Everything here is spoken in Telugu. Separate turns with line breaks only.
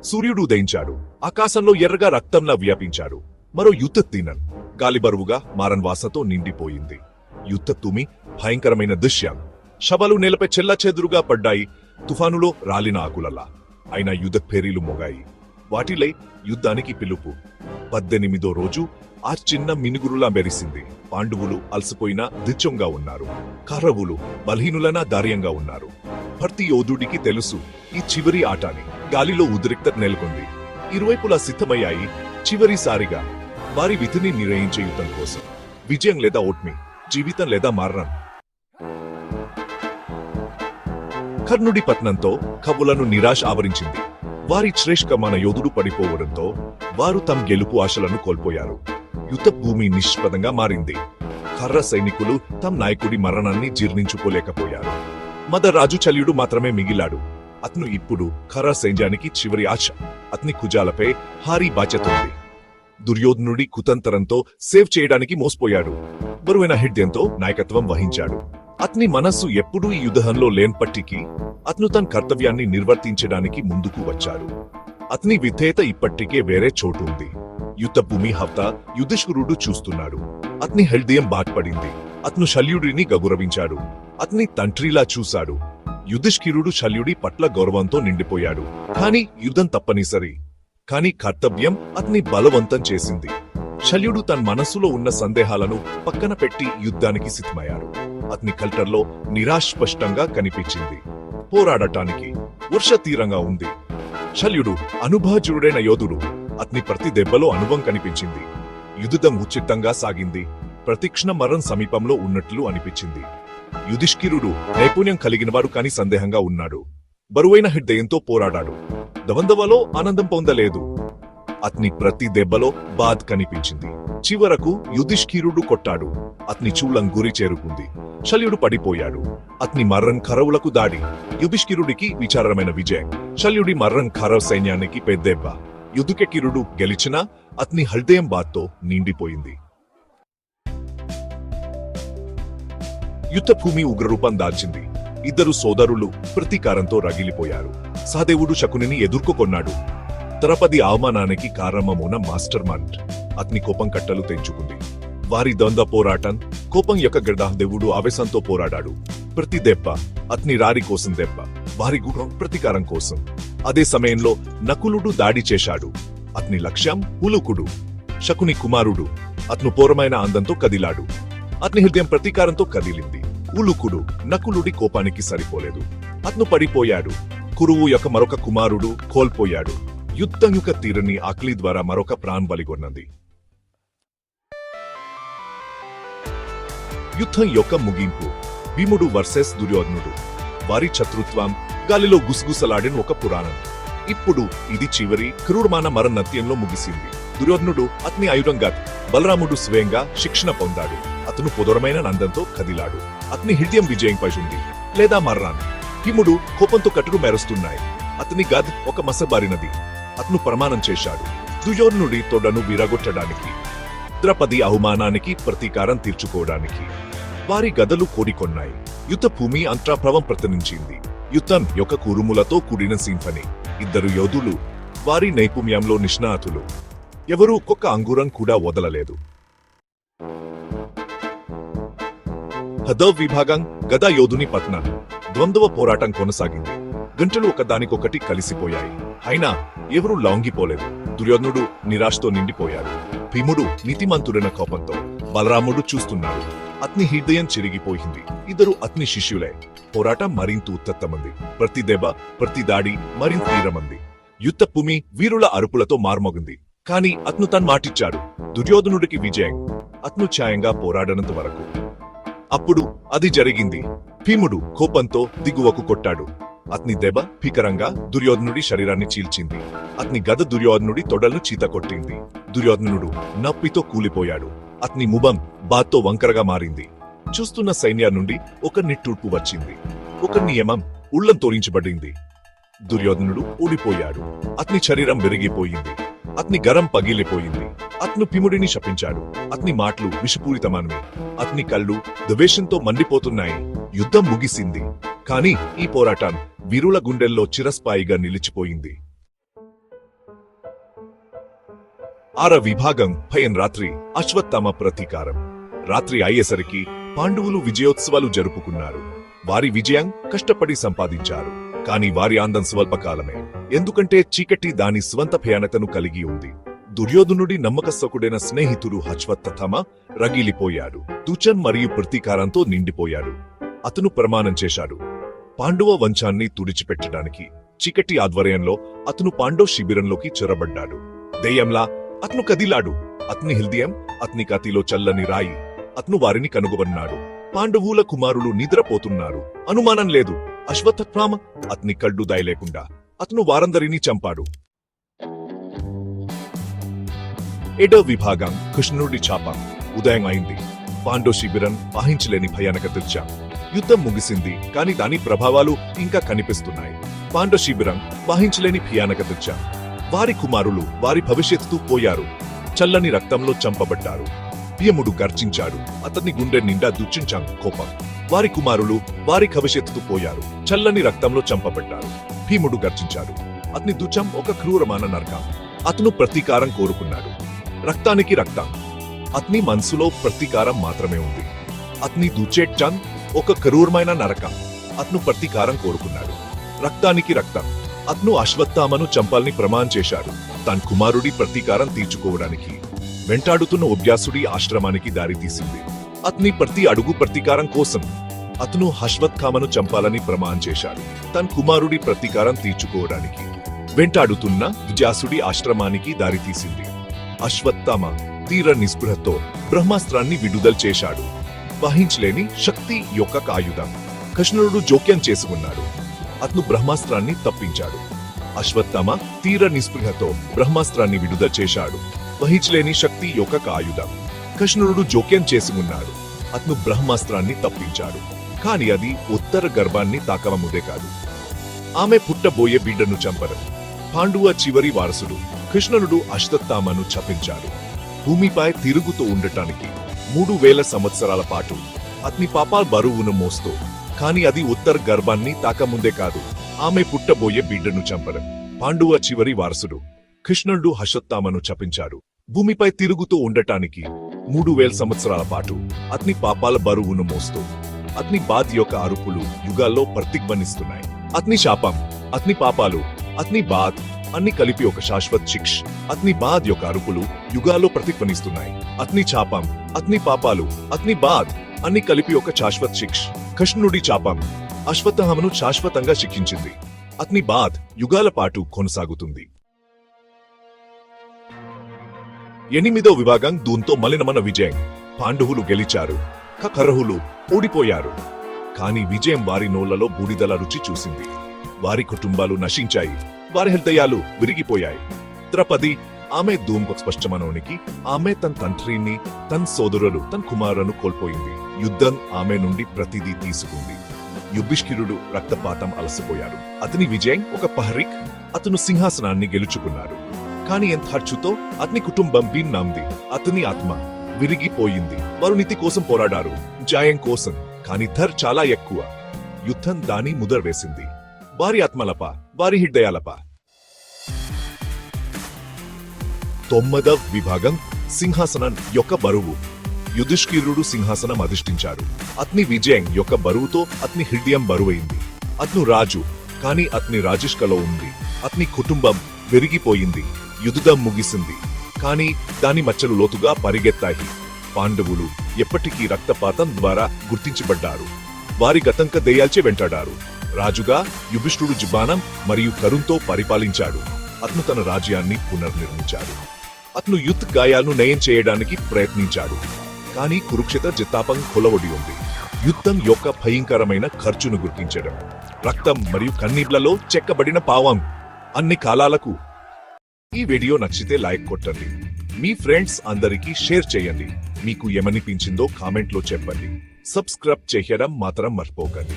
సూర్యుడు ఉదయించాడు. ఆకాశంలో ఎర్రగా రక్తంలా వ్యాపించాడు. మరో యుద్ధ తీనన్ గాలిబరువుగా మారన్వాసతో నిండిపోయింది. యుద్ధ తుమి భయంకరమైన దృశ్యం. శవాలు నేలపై చెల్లాచెదురుగా పడ్డాయి, తుఫానులో రాలిన ఆకులలా. అయినా యుద్ధ పేరీలు మోగాయి. వాటిలై యుద్ధానికి పిలుపు. 18వ రోజు ఆ చిన్న మినుగురులా మెరిసింది. పాండవులు అలసిపోయినా దిచ్చంగా ఉన్నారు. కౌరవులు బలహీనులనా ధైర్యంగా ఉన్నారు. ప్రతి యోధుడికి తెలుసు ఈ చివరి ఆటని. గాలిలో ఉద్రిక్తత నెలకొంది. ఇరువైపులా సిద్ధమయ్యాయి చివరిసారిగా వారి విధిని నిర్ణయించే యుద్ధం కోసం. విజయం లేదా ఓట్మి, జీవితం లేదా మరణం. కర్ణుడి పతనంతో కవులను నిరాశ ఆవరించింది. వారి శ్రేష్ఠమైన యోధుడు పడిపోవడంతో వారు తమ గెలుపు ఆశలను కోల్పోయారు. యుద్ధ భూమి నిష్పదంగా మారింది. కర్ర సైనికులు తమ నాయకుడి మరణాన్ని జీర్ణించుకోలేకపోయారు. మదరాజు శల్యుడు మాత్రమే మిగిలాడు. అతను ఇప్పుడు కర్ర సైన్యానికి చివరి ఆశ. అతని కుజాలపై భారీ బాధ్యత ఉంది. దుర్యోధనుడి కుతంత్రంతో సేవ్ చేయడానికి మోసపోయాడు. బరువైన హృదయంతో నాయకత్వం వహించాడు. అతని మనస్సు ఎప్పుడూ ఈ యుద్ధంలో లేనప్పటికీ అతను తన కర్తవ్యాన్ని నిర్వర్తించడానికి ముందుకు వచ్చాడు. అతని విధేయత ఇప్పటికే వేరే చోటు ఉంది. యుద్ధ భూమి హఫ్తా యుధిష్ఠిరుడు చూస్తున్నాడు. అతని హృదయం బాధపడింది. అతను శల్యుడిని గౌరవించాడు. అతని తండ్రిలా చూశాడు. యుధిష్ఠిరుడు శల్యుడి పట్ల గౌరవంతో నిండిపోయాడు. కాని యుద్ధం తప్పనిసరి. కాని కర్తవ్యం అతని బలవంతం చేసింది. శల్యుడు తన మనసులో ఉన్న సందేహాలను పక్కన పెట్టి యుద్ధానికి సిద్ధమయ్యాడు. అతని కల్టర్లో నిరాశ స్పష్టంగా కనిపించింది. పోరాడటానికి వర్ష తీరంగా ఉంది. శల్యుడు అనుభవజుడైన యోధుడు. అతని ప్రతి దెబ్బలో అనుభవం కనిపించింది. యుద్ధం ఉచితంగా సాగింది. ప్రతిక్షణ మరణం సమీపంలో ఉన్నట్లు అనిపించింది. యుధిష్ఠిరుడు నైపుణ్యం కలిగినవాడు కాని సందేహంగా ఉన్నాడు. బరువైన హృదయంతో పోరాడాడు. ద్వంద్వలో ఆనందం పొందలేదు. అతని ప్రతి దెబ్బలో బాధ కనిపించింది. చివరకు యుధిష్ఠిరుడు కొట్టాడు. అతని చూలం గురి చేరుకుంది. శల్యుడు పడిపోయాడు. అతని మరణం కౌరవులకు దాడి. యుధిష్ఠిరుడికి విచారమైన విజయం. శల్యుడి మరణం కౌరవ సైన్యానికి పెద్దెబ్బ. యుధిష్ఠిరుడు గెలిచినా అతని హృదయం బాధతో నిండిపోయింది. యుద్ధభూమి ఉగ్రరూపం దాల్చింది. ఇద్దరు సోదరులు ప్రతీకారంతో రగిలిపోయారు. సహదేవుడు శకునిని ఎదుర్కొన్నాడు. ద్రౌపది అవమానానికి కారణమున మాస్టర్ మైండ్. అతని కోపం కట్టలు తెంచుకుంది. వారి ద్వంద్వ పోరాటం కోపం యొక్క గదాదేవుడు ఆవేశంతో పోరాడాడు. ప్రతి దెబ్బ అతని రారి కోసం దెబ్బ, వారి గుణం ప్రతీకారం కోసం. అదే సమయంలో నకులుడు దాడి చేశాడు. అతని లక్ష్యం ఉలుకుడు, శకుని కుమారుడు. అతను పోరమైన అందంతో కదిలాడు. అతని హృదయం ప్రతీకారంతో కదిలింది. ఉలుకుడు నకులుడి కోపానికి సరిపోలేదు. అతను పడిపోయాడు. కురువు యొక్క మరొక కుమారుడు కోల్పోయాడు. యుద్ధం యొక్క తీరని ఆకలి ద్వారా మరొక ప్రాణం బలిగొన్నది. యుద్ధం యొక్క ముగింపు. భీముడు వర్సెస్ దుర్యోధనుడు. వారి శత్రుత్వం గాలిలో గుసగుసలాడిన ఒక పురాణం. ఇప్పుడు ఇది చివరి క్రూరమైన మరణత్యంలో ముగిసింది. దుర్యోధనుడు అతని ఆయుధంగా బలరాముడు స్వయంగా శిక్షణ పొందాడు. అతను పొదరమైన నందంతో కదిలాడు. అతని హృదయం విజయం పైచుంది లేదా మరణాన్ని. భీముడు కోపంతో కట్టుడు మెరుస్తున్నాయి. అతని గద్ ఒక మసబారినది. అతను ప్రమాణం చేశాడు దుర్యోధనుడి తొడను విరగొట్టడానికి, ద్రౌపది అవమానానికి ప్రతీకారం తీర్చుకోవడానికి. వారి గదలు కోడికొన్నాయి. యుద్ధ భూమి అంతరాప్రవం ప్రతనించింది. యుద్ధం యొక్క కురుములతో కూడిన సింఫనీ. ఇద్దరు యోధులు, వారి నైపుణ్యంలో నిష్ణాతులు. ఎవరూ ఒక్క అంగురం కూడా వదలలేదు. హదవ్ విభాగం గదా యోధుని పతనం. ద్వంద్వ పోరాటం కొనసాగింది. గంటలు ఒకదానికొకటి కలిసిపోయాయి. అయినా ఎవరూ లొంగిపోలేదు. దుర్యోధనుడు నిరాశతో నిండిపోయాడు. భీముడు నీతిమంతుడైన కోపంతో. బలరాముడు చూస్తున్నాడు. అతని హృదయం చిరిగిపోయింది. ఇద్దరు అతని శిష్యులే. పోరాటం మరింత ఉత్తత్తమంది. ప్రతి దెబ్బ, ప్రతి దాడి మరింత తీరమంది. యుద్ధ భూమి వీరుల అరుపులతో మార్మోగింది. కాని అతను తన మాటిచ్చాడు. దుర్యోధనుడికి విజయం. అతను ఛాయంగా పోరాడనంత వరకు. అప్పుడు అది జరిగింది. భీముడు కోపంతో దిగువకు కొట్టాడు. అతని దెబ్బ భీకరంగా దుర్యోధనుడి శరీరాన్ని చీల్చింది. అతని గద దుర్యోధనుడి తొడలను చీత కొట్టింది. దుర్యోధనుడు నప్పితో కూలిపోయాడు. అతని ముఖం బాధతో వంకరగా మారింది. చూస్తున్న సైన్యం నుండి ఒక నిట్టూర్పు వచ్చింది. ఒక నియమం ఉళ్లం తోరించబడింది. దుర్యోధనుడు ఓడిపోయాడు. అతని శరీరం విరిగిపోయింది. అతని గరం పగిలిపోయింది. అతను భీముడిని శపించాడు. అతని మాటలు విషపూరితమైనవి. అతని కళ్ళు ద్వేషంతో మండిపోతున్నాయి. యుద్ధం ముగిసింది. కాని ఈ పోరాటం వీరుల గుండెల్లో చిరస్థాయిగా నిలిచిపోయింది. ఆర విభాగం భయం రాత్రి అశ్వత్థామ ప్రతీకారం. రాత్రి అయ్యేసరికి పాండవులు విజయోత్సవాలు జరుపుకున్నారు. వారి విజయం కష్టపడి సంపాదించారు. కాని వారి ఆనందం స్వల్పకాలమే. ఎందుకంటే చీకటి దాని స్వంత భయానకను కలిగి ఉంది. దుర్యోధనుడి నమ్మకస్తుడైన స్నేహితుడు అశ్వత్థామ రగిలిపోయాడు. దుచన్ మరియు ప్రతీకారంతో నిండిపోయాడు. అతను ప్రమాణం చేశాడు. పాండవ వంశాన్ని తుడిచిపెట్టడానికి చీకటి ఆధ్వర్యంలో అతను పాండవ శిబిరంలోకి చొరబడ్డాడు. దెయ్యంలా అతను కదిలాడు. అతని హృదయం అతని కతిలో చల్లని రాయి. అతను వారిని కనుగొన్నాడు. పాండవుల కుమారులు నిద్రపోతున్నారు. అనుమానం లేదు. అశ్వత్థామ అతని కళ్ళు దాయలేకుండా అతను వారందరినీ చంపాడు. ఏడో విభాగం కృష్ణుడి శాపం. ఉదయం అయింది. పాండవ శిబిరం వాహించలేని భయానక దృశ్యం. యుద్ధం ముగిసింది, కాని దాని ప్రభావాలు ఇంకా కనిపిస్తున్నాయి. పాండవ శిబిరం వాహించలేని భయానక దృశ్యం. వారి కుమారులు వారి భవిష్యత్తు పోయారు. చల్లని రక్తంలో చంపబడ్డారు. భీముడు గర్జించాడు. అతని గుండె నిండా దుచ్చించాం కోపం. వారి కుమారులు వారి భవిష్యత్తు పోయారు. చల్లని రక్తంలో చంపబడ్డారు. భీముడు గర్జించాడు. అతని దుచ్చం ఒక క్రూరమైన నరకం. అతను ప్రతీకారం కోరుకున్నాడు. రక్తానికి రక్తం. అతని మనసులో ప్రతీకారం మాత్రమే ఉంది. అతని దుచ్చేచ్చం ఒక క్రూరమైన నరకం. అతను ప్రతీకారం కోరుకున్నాడు. రక్తానికి రక్తం. అతను అశ్వత్థామను చంపాలని ప్రమాణం చేశాడు. తన కుమారుడి ప్రతీకారం తీర్చుకోవడానికి వెంటాడుతున్న ఉభ్యాసుడి ఆశ్రమానికి దారి తీసింది. అతని ప్రతి అడుగు ప్రతీకారం కోసం. అతను అశ్వత్థామను చంపాలని ప్రమాణం చేశాడు. తన కుమారుడి ప్రతీకారం తీర్చుకోవడానికి వెంటాడుతున్న వ్యాసుడి ఆశ్రమానికి దారి తీసింది. అశ్వత్థామ తీర నిస్పృహతో బ్రహ్మాస్త్రాన్ని విడుదల చేశాడు. వహించలేని శక్తి యొక్క ఆయుధం. కృష్ణుడు జోక్యం చేసుకున్నాడు. అతను బ్రహ్మాస్త్రాన్ని తప్పించాడు. అశ్వత్థామ తీర నిస్పృహతో బ్రహ్మాస్త్రాన్ని విడుదల చేశాడు. వహించలేని శక్తి యొక్క ఆయుధం. కృష్ణుడు జోక్యం చేసుకున్నాడు. అతను బ్రహ్మాస్త్రాన్ని తప్పించాడు. కాని అది ఉత్తర గర్భాన్ని తాకవముదే కాదు. ఆమె పుట్టబోయే బిడ్డను చంపరు. పాండువ చివరి వారసుడు కృష్ణుడు అశ్వత్థామను చంపించాడు. భూమిపై తిరుగుతూ ఉండటానికి 3000 సంవత్సరాల పాటు అతని పాపాల బరువును మోస్తూ. కాని అది ఉత్తర గర్భాన్ని తాకముందే కాదు. ఆమె పుట్టబోయే బిడ్డను చంపరు. పాండువ చివరి వారసుడు కృష్ణుడు అశ్వత్థామను చంపించాడు. భూమిపై తిరుగుతూ ఉండటానికి 3000 సంవత్సరాల పాటు అతని పాపాల బరువును మోస్తూ. అతని బాధ యొక్క అరుపులు యుగాల్లో ప్రతిధ్వనిస్తున్నాయి. అతని శాపం, అతని పాపాలు, అతని బాధ అన్ని కలిపి ఒక శాశ్వత శిక్ష. అతని బాధ యొక్క అరుపులు యుగాల్లో ప్రతిధ్వనిస్తున్నాయి. అతని శాపం, అతని పాపాలు, అతని బాధ అన్ని కలిపి ఒక శాశ్వత శిక్ష. కృష్ణుడి శాపం అశ్వత్థామను శాశ్వతంగా శిక్షించింది. అతని బాధ యుగాల పాటు కొనసాగుతుంది. 8వ విభాగం దూంతో మలినమైన విజయం. పాండవులు గెలిచారు. కకరహులు ఓడిపోయారు. కాని విజయం వారి నోళ్లలో బూడిదల రుచి చూసింది. వారి కుటుంబాలు నశించాయి. వారి హృదయాలు విరిగిపోయాయి. ద్రౌపది ఆమె ధూమ్కు స్పష్టమనోనికి ఆమె తన తండ్రిని, తన సోదరులు, తన కుమారులను కోల్పోయింది. యుద్ధం ఆమె నుండి ప్రతిదీ తీసుకుంది. యుధిష్ఠిరుడు రక్తపాతం అలసిపోయాడు. అతని విజయం ఒక పహరిక్. అతను సింహాసనాన్ని గెలుచుకున్నాడు. కాని ఎంత ఖర్చుతో అతని కుటుంబం భిన్నంది. అతని ఆత్మ విరిగిపోయింది. వారు నీతి కోసం పోరాడారు, జయం కోసం. కాని ధర్ చాలా ఎక్కువ. యుద్ధం దాని ముద్ర వేసింది. వారి ఆత్మలప, వారి హృదయాలప. 9వ విభాగం సింహాసనం యొక్క బరువు. యుధిష్ఠిరుడు సింహాసనం అధిష్ఠించాడు. అతని విజయం యొక్క బరువుతో అతని హృదయం బరువైంది. అతను రాజు, కాని అతని రాజుష్కలో ఉంది. అతని కుటుంబం విరిగిపోయింది. యుద్ధం ముగిసింది, కాని దాని మచ్చలు లోతుగా పరిగెత్తాయి. పాండవులు ఎప్పటికీ రక్తపాతం ద్వారా గుర్తించబడ్డారు. వారి గతంక దెయ్యాల్చే వెంటాడారు. రాజుగా యుధిష్ఠిరుడు జుబానం మరియు కరుణతో పరిపాలించాడు. అతను తన రాజ్యాన్ని పునర్నిర్మించాడు. అతను యుద్ధ గాయాలను నయం చేయడానికి ప్రయత్నించాడు. కాని కురుక్షేత్ర జిత్తాపం కొలవడి ఉంది. యుద్ధం యొక్క భయంకరమైన ఖర్చును గుర్తించడం. రక్తం మరియు కన్నీళ్లలో చెక్కబడిన పావం. అన్ని కాలాలకు. ఈ వీడియో నచ్చితే లైక్ కొట్టండి. మీ ఫ్రెండ్స్ అందరికీ షేర్ చేయండి. మీకు ఏమనిపించిందో కామెంట్లో చెప్పండి. సబ్స్క్రైబ్ చేయడం మాత్రం మర్చిపోకండి.